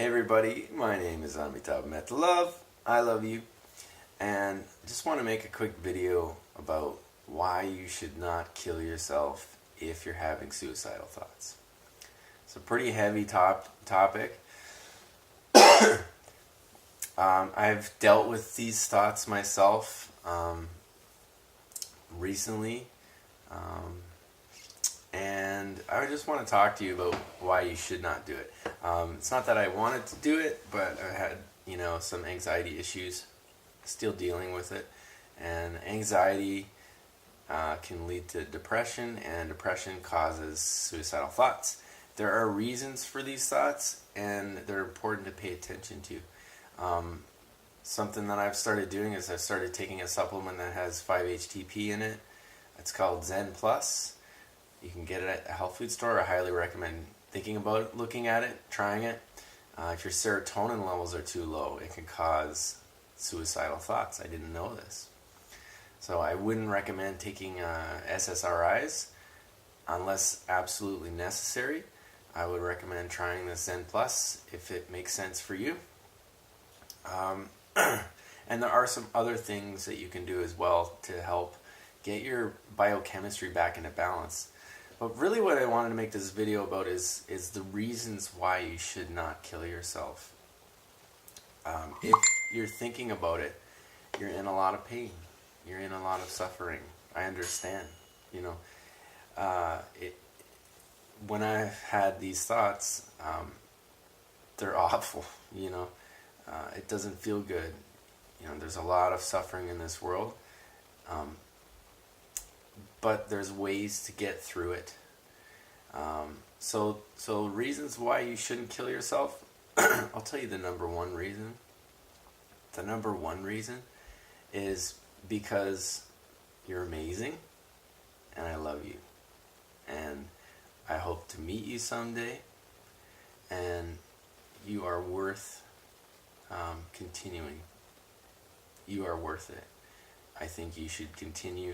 Hey everybody, my name is Amitabh Metalove. I love you, and I just want to make a quick video about why you should not kill yourself if you're having suicidal thoughts. It's a pretty heavy topic. I've dealt with these thoughts myself recently, and I just want to talk to you about why you should not do it. It's not that I wanted to do it, but I had, some anxiety issues, still dealing with it, and anxiety can lead to depression, and depression causes suicidal thoughts. There are reasons for these thoughts, and they're important to pay attention to. Something that I've started doing is I've started taking a supplement that has 5-HTP in it. It's called Zen Plus. You can get it at a health food store. I highly recommend thinking about it, looking at it, trying it. If your serotonin levels are too low, it can cause suicidal thoughts. I didn't know this. So I wouldn't recommend taking SSRIs unless absolutely necessary. I would recommend trying the Zen Plus if it makes sense for you. And there are some other things that you can do as well to help get your biochemistry back into balance. But really what I wanted to make this video about is the reasons why you should not kill yourself. If you're thinking about it, you're in a lot of pain. You're in a lot of suffering. I understand. When I've had these thoughts, they're awful. It doesn't feel good. There's a lot of suffering in this world. But there's ways to get through it. So reasons why you shouldn't kill yourself, I'll tell you the number one reason. The number one reason is because you're amazing, and I love you. And I hope to meet you someday, and you are worth continuing. You are worth it. I think you should continue.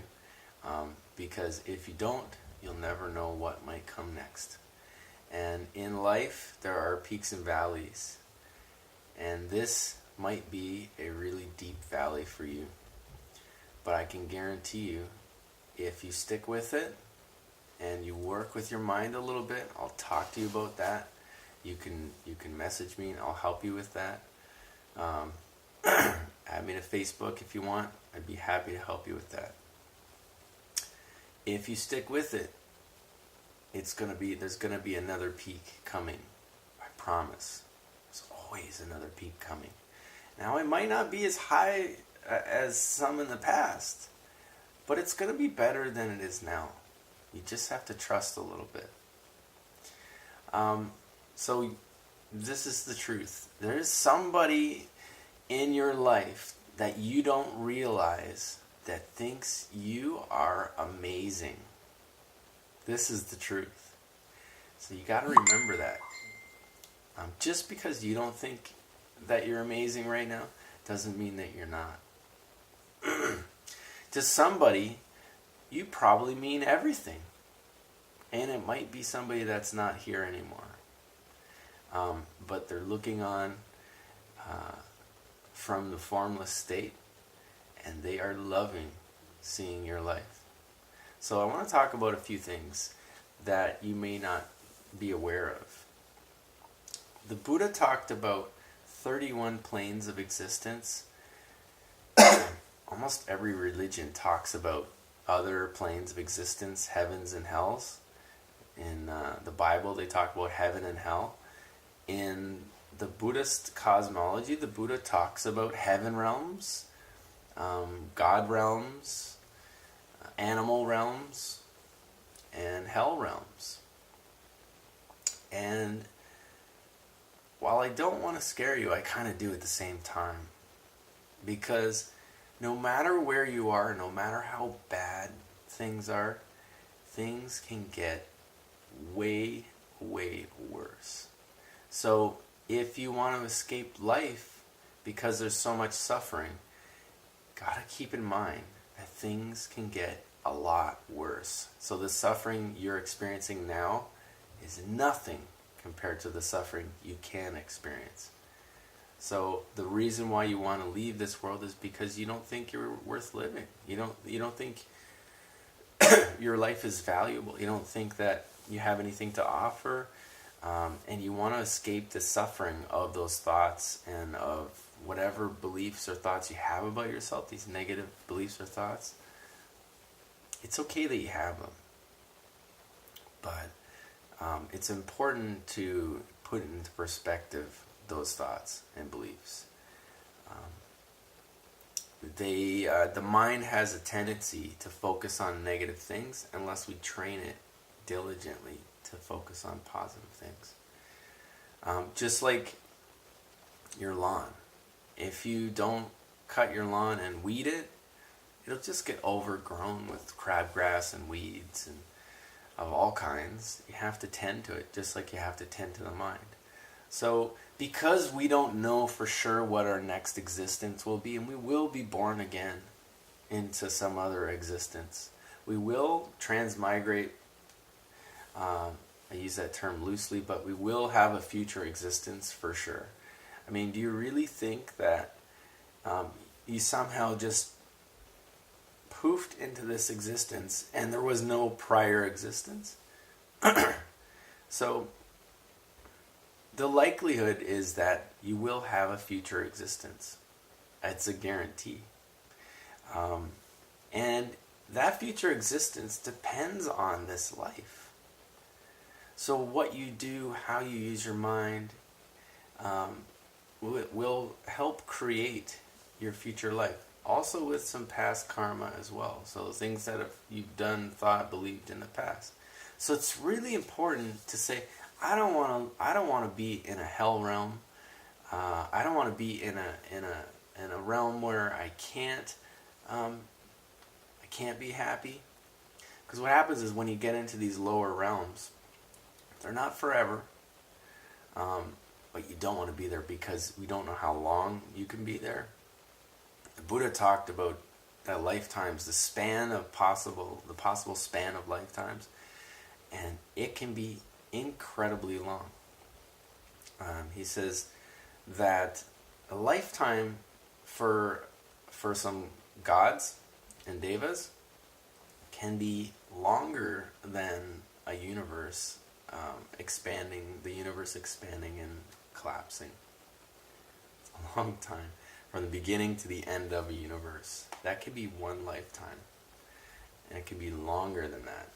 Because if you don't, you'll never know what might come next. And in life, there are peaks and valleys. And this might be a really deep valley for you. But I can guarantee you, if you stick with it, and you work with your mind a little bit, I'll talk to you about that. You can message me and I'll help you with that. Add me to Facebook if you want. I'd be happy to help you with that. If you stick with it, there's gonna be another peak coming. I promise. There's always another peak coming. Now it might not be as high as some in the past, but it's gonna be better than it is now. You just have to trust a little bit. So this is the truth. There is somebody in your life that you don't realize that thinks you are amazing. This is the truth. So you got to remember that. Just because you don't think that you're amazing right now doesn't mean that you're not. To somebody, you probably mean everything. And it might be somebody that's not here anymore. But they're looking on from the formless state, and they are loving seeing your life. So I want to talk about a few things that you may not be aware of. The Buddha talked about 31 planes of existence. Almost every religion talks about other planes of existence, heavens and hells. In the Bible, they talk about heaven and hell. In the Buddhist cosmology, the Buddha talks about heaven realms, God realms, animal realms, and hell realms. And while I don't want to scare you, I kind of do at the same time. Because no matter where you are, no matter how bad things are, things can get way, way worse. So if you want to escape life because there's so much suffering, gotta keep in mind that things can get a lot worse. So the suffering you're experiencing now is nothing compared to the suffering you can experience. So the reason why you want to leave this world is because you don't think you're worth living. You don't think your life is valuable. You don't think that you have anything to offer, and you want to escape the suffering of those thoughts and of whatever beliefs or thoughts you have about yourself, these negative beliefs or thoughts. It's okay that you have them, but it's important to put into perspective those thoughts and beliefs. The mind has a tendency to focus on negative things unless we train it diligently to focus on positive things. Just like your lawn. If you don't cut your lawn and weed it, it'll just get overgrown with crabgrass and weeds and of all kinds. You have to tend to it just like you have to tend to the mind. So because we don't know for sure what our next existence will be, and we will be born again into some other existence, we will transmigrate, I use that term loosely, but we will have a future existence for sure. I mean, do you really think that you somehow just poofed into this existence and there was no prior existence? So the likelihood is that you will have a future existence. It's a guarantee. And that future existence depends on this life. So what you do, how you use your mind, will help create your future life. Also with some past karma as well. So things that you've done, thought, believed in the past. So it's really important to say, I don't want to be in a hell realm. I don't want to be in a realm where I can't be happy. Because what happens is when you get into these lower realms, they're not forever. But you don't want to be there because we don't know how long you can be there. The Buddha talked about the lifetimes, the possible span of lifetimes, and it can be incredibly long. He says that a lifetime for some gods and devas can be longer than a universe expanding, the universe expanding and collapsing. It's a long time. From the beginning to the end of a universe. That could be one lifetime. And it could be longer than that.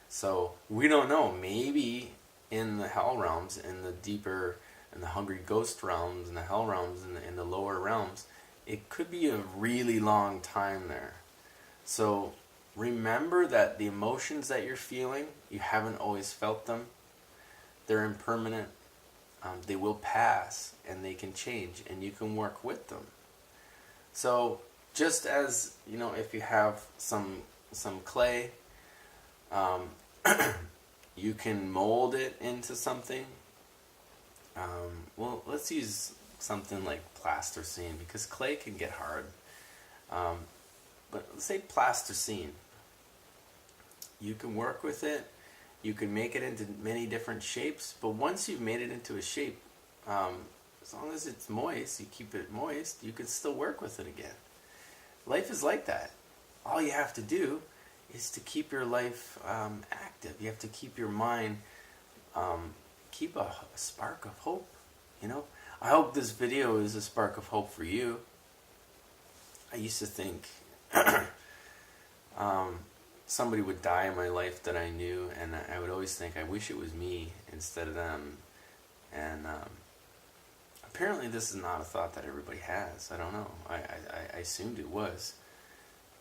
So we don't know. Maybe in the hell realms, in the deeper, in the hungry ghost realms, in the hell realms, in the lower realms, it could be a really long time there. So remember that the emotions that you're feeling, you haven't always felt them. They're impermanent. They will pass and they can change and you can work with them. So just as, if you have some clay, you can mold it into something. Well, let's use something like plasticine because clay can get hard. But let's say plasticine. You can work with it. You can make it into many different shapes, but once you've made it into a shape, as long as it's moist, you keep it moist, you can still work with it again. Life is like that. All you have to do is to keep your life active. You have to keep your mind, keep a spark of hope, I hope this video is a spark of hope for you. I used to think somebody would die in my life that I knew, and I would always think, I wish it was me instead of them. And apparently this is not a thought that everybody has. I don't know. I assumed it was.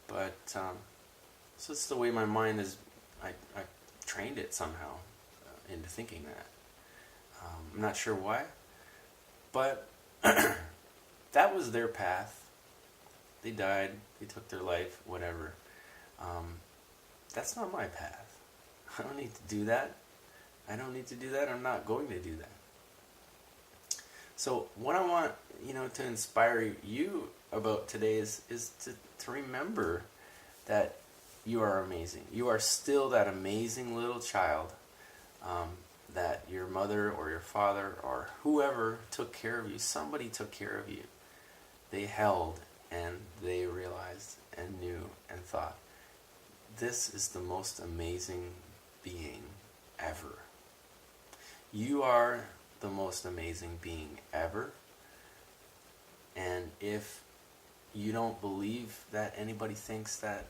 But, so it's the way my mind is, I trained it somehow into thinking that. I'm not sure why. But that was their path. They died, they took their life, whatever. That's not my path. I don't need to do that. I don't need to do that. I'm not going to do that. So what I want, to inspire you about today is to remember that you are amazing. You are still that amazing little child. that your mother or your father or whoever took care of you, somebody took care of you. They held and they realized and knew and thought, this is the most amazing being ever. You are the most amazing being ever. And if you don't believe that anybody thinks that,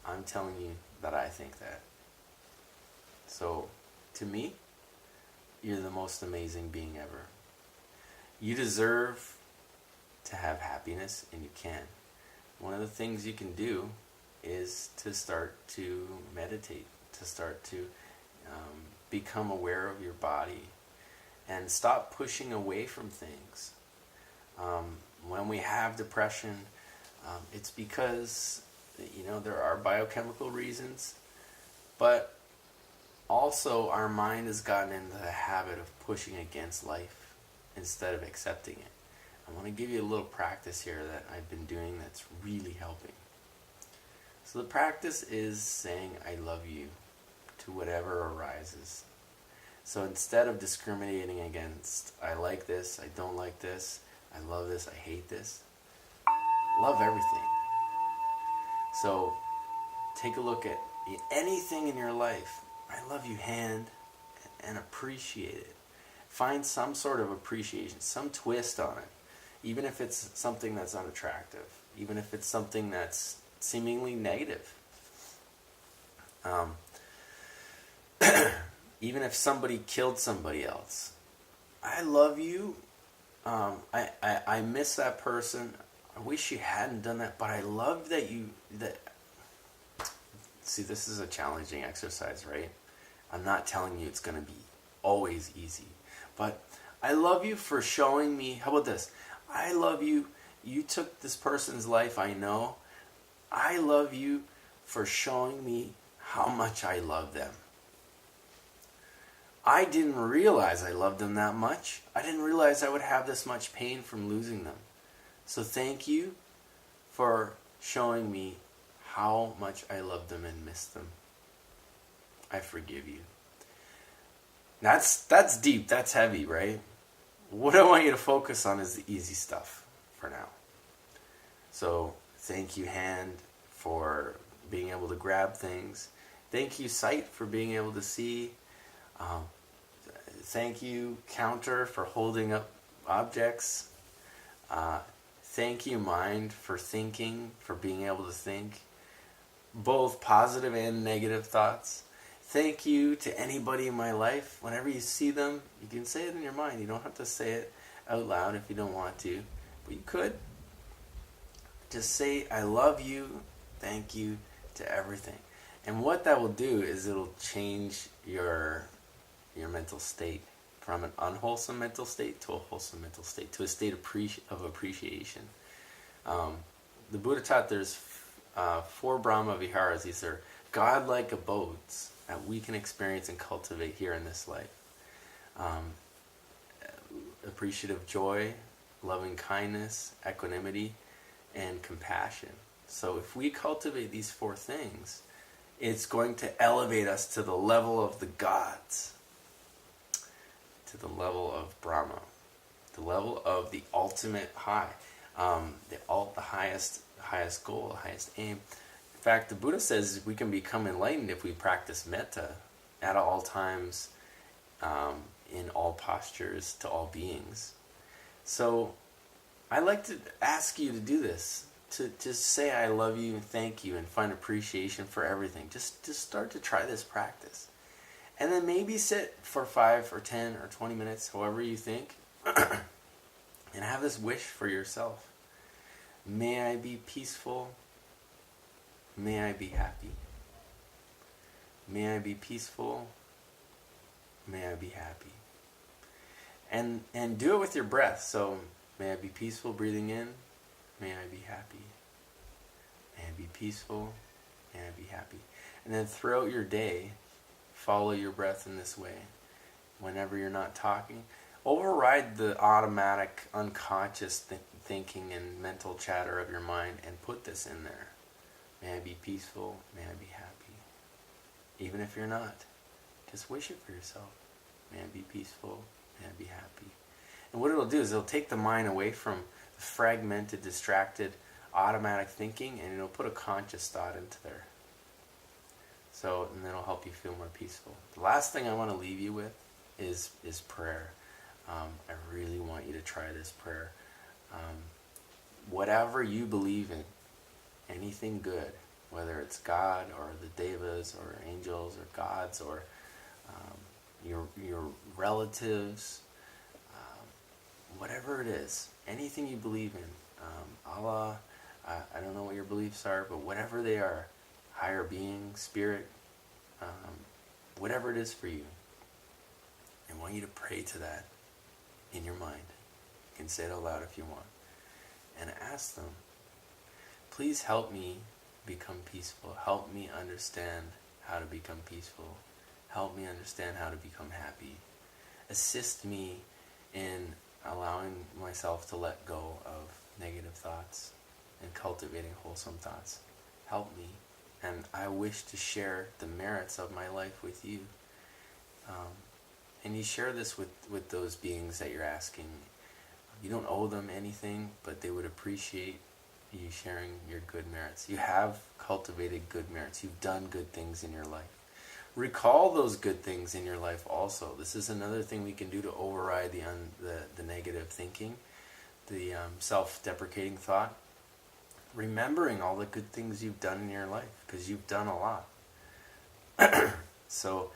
I'm telling you that I think that. So, to me, you're the most amazing being ever. You deserve to have happiness, and you can. One of the things you can do is to start to meditate, to start to become aware of your body, and stop pushing away from things. When we have depression, it's because, there are biochemical reasons, but also our mind has gotten into the habit of pushing against life instead of accepting it. I want to give you a little practice here that I've been doing that's really helping. So the practice is saying I love you to whatever arises. So instead of discriminating against I like this, I don't like this, I love this, I hate this, love everything. So take a look at anything in your life. I love you hand and appreciate it. Find some sort of appreciation, some twist on it. Even if it's something that's unattractive, even if it's something that's seemingly negative. Even if somebody killed somebody else. I love you. I miss that person. I wish you hadn't done that, but I love that you... See, this is a challenging exercise, right? I'm not telling you it's going to be always easy. But I love you for showing me... How about this? I love you. You took this person's life, I know. I love you for showing me how much I love them. I didn't realize I loved them that much. I didn't realize I would have this much pain from losing them. So thank you for showing me how much I love them and miss them. I forgive you. That's deep. That's heavy, right? What I want you to focus on is the easy stuff for now. So, thank you, hand, for being able to grab things. Thank you, sight, for being able to see. Thank you, counter, for holding up objects. Thank you, mind, for thinking, for being able to think. Both positive and negative thoughts. Thank you to anybody in my life. Whenever you see them, you can say it in your mind. You don't have to say it out loud if you don't want to. But you could. Just say, I love you, thank you, to everything. And what that will do is it'll change your mental state from an unwholesome mental state to a wholesome mental state, to a state of appreciation. The Buddha taught there's 4 Brahma Viharas. These are godlike abodes that we can experience and cultivate here in this life. Appreciative joy, loving kindness, equanimity, and compassion. So if we cultivate these 4 things, it's going to elevate us to the level of the gods, to the level of Brahma, the level of the ultimate high, the highest goal, the highest aim. In fact, the Buddha says we can become enlightened if we practice metta at all times, in all postures, to all beings. So I like to ask you to do this, to just say I love you and thank you and find appreciation for everything. Just start to try this practice. And then maybe sit for 5 or 10 or 20 minutes, however you think, and have this wish for yourself. May I be peaceful. May I be happy. May I be peaceful. May I be happy. And do it with your breath. So, may I be peaceful, breathing in. May I be happy. May I be peaceful. May I be happy. And then throughout your day, follow your breath in this way. Whenever you're not talking, override the automatic, unconscious thinking and mental chatter of your mind and put this in there. May I be peaceful. May I be happy. Even if you're not, just wish it for yourself. man, be peaceful, man, be happy. And what it'll do is it'll take the mind away from the fragmented, distracted, automatic thinking, and it'll put a conscious thought into there. So, and that'll help you feel more peaceful. The last thing I want to leave you with is prayer. I really want you to try this prayer. Whatever you believe in, anything good, whether it's God or the devas or angels or gods or your relatives, whatever it is, anything you believe in, Allah, I don't know what your beliefs are, but whatever they are, higher being, spirit, whatever it is for you, I want you to pray to that in your mind. You can say it out loud if you want. And ask them, please help me become peaceful. Help me understand how to become peaceful. Help me understand how to become happy. Assist me in allowing myself to let go of negative thoughts and cultivating wholesome thoughts. Help me. And I wish to share the merits of my life with you. And you share this with those beings that you're asking. You don't owe them anything, but they would appreciate you sharing your good merits. You have cultivated good merits. You've done good things in your life. Recall those good things in your life also. This is another thing we can do to override the negative thinking, the self-deprecating thought. Remembering all the good things you've done in your life, because you've done a lot. So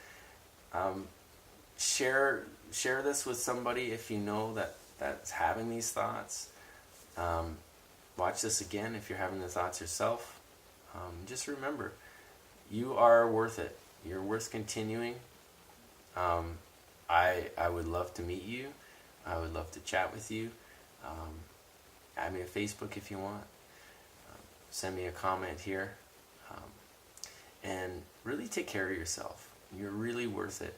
share this with somebody if you know that's having these thoughts. Watch this again if you're having the thoughts yourself. Just remember, you are worth it. You're worth continuing. I would love to meet you. I would love to chat with you. Add me on Facebook if you want. Send me a comment here. And really take care of yourself. You're really worth it.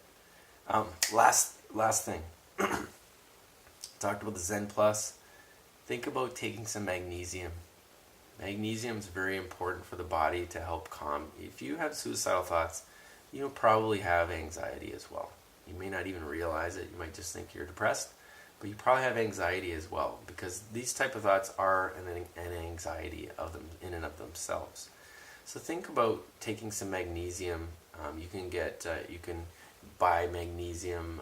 Last thing. Talked about the Zen Plus. Think about taking some magnesium. Magnesium is very important for the body to help calm. If you have suicidal thoughts, you'll probably have anxiety as well. You may not even realize it. You might just think you're depressed, but you probably have anxiety as well, because these type of thoughts are an anxiety of them in and of themselves. So think about taking some magnesium. You can buy magnesium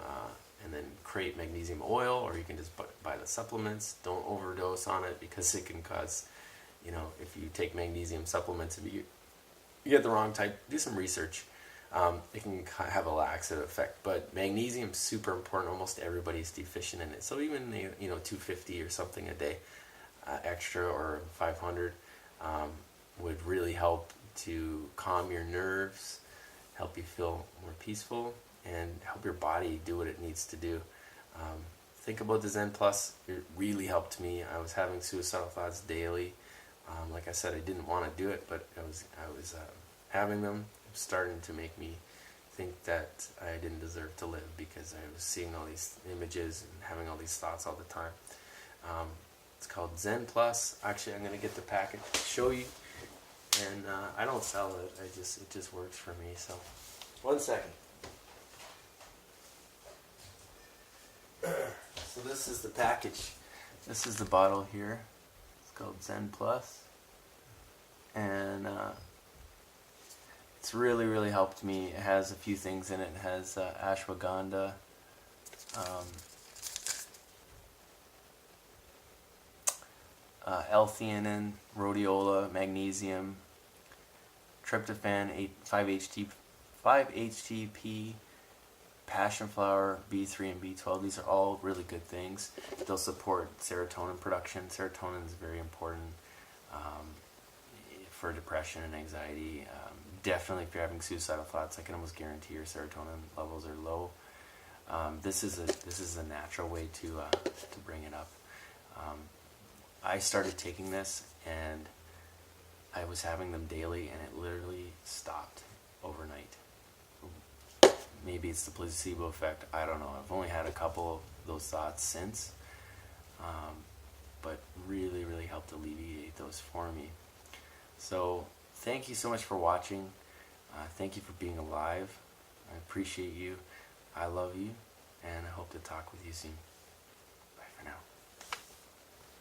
and then create magnesium oil, or you can just buy the supplements. Don't overdose on it, because it can cause, if you take magnesium supplements, if you get the wrong type, do some research. It can have a laxative effect, but magnesium is super important. Almost everybody's deficient in it. So even 250 or something a day extra, or 500 would really help to calm your nerves, help you feel more peaceful, and help your body do what it needs to do. Think about the Zen Plus. It really helped me. I was having suicidal thoughts daily. Like I said, I didn't want to do it, but I was having them. Starting to make me think that I didn't deserve to live, because I was seeing all these images and having all these thoughts all the time. It's called Zen Plus. Actually, I'm going to get the package to show you. And I don't sell it. It just works for me. So, 1 second. So this is the package. This is the bottle here. It's called Zen Plus. And it's really, really helped me. It has a few things in it. It has ashwagandha, L-theanine, rhodiola, magnesium, tryptophan, 5-HTP, passion flower, B3 and B12. These are all really good things. They'll support serotonin production. Serotonin is very important for depression and anxiety. Definitely if you're having suicidal thoughts, I can almost guarantee your serotonin levels are low. This is a natural way to bring it up. I started taking this, and I was having them daily, and it literally stopped overnight. Maybe it's the placebo effect. I don't know. I've only had a couple of those thoughts since, but really, really helped alleviate those for me. So thank you so much for watching. Thank you for being alive. I appreciate you. I love you. and I hope to talk with you soon.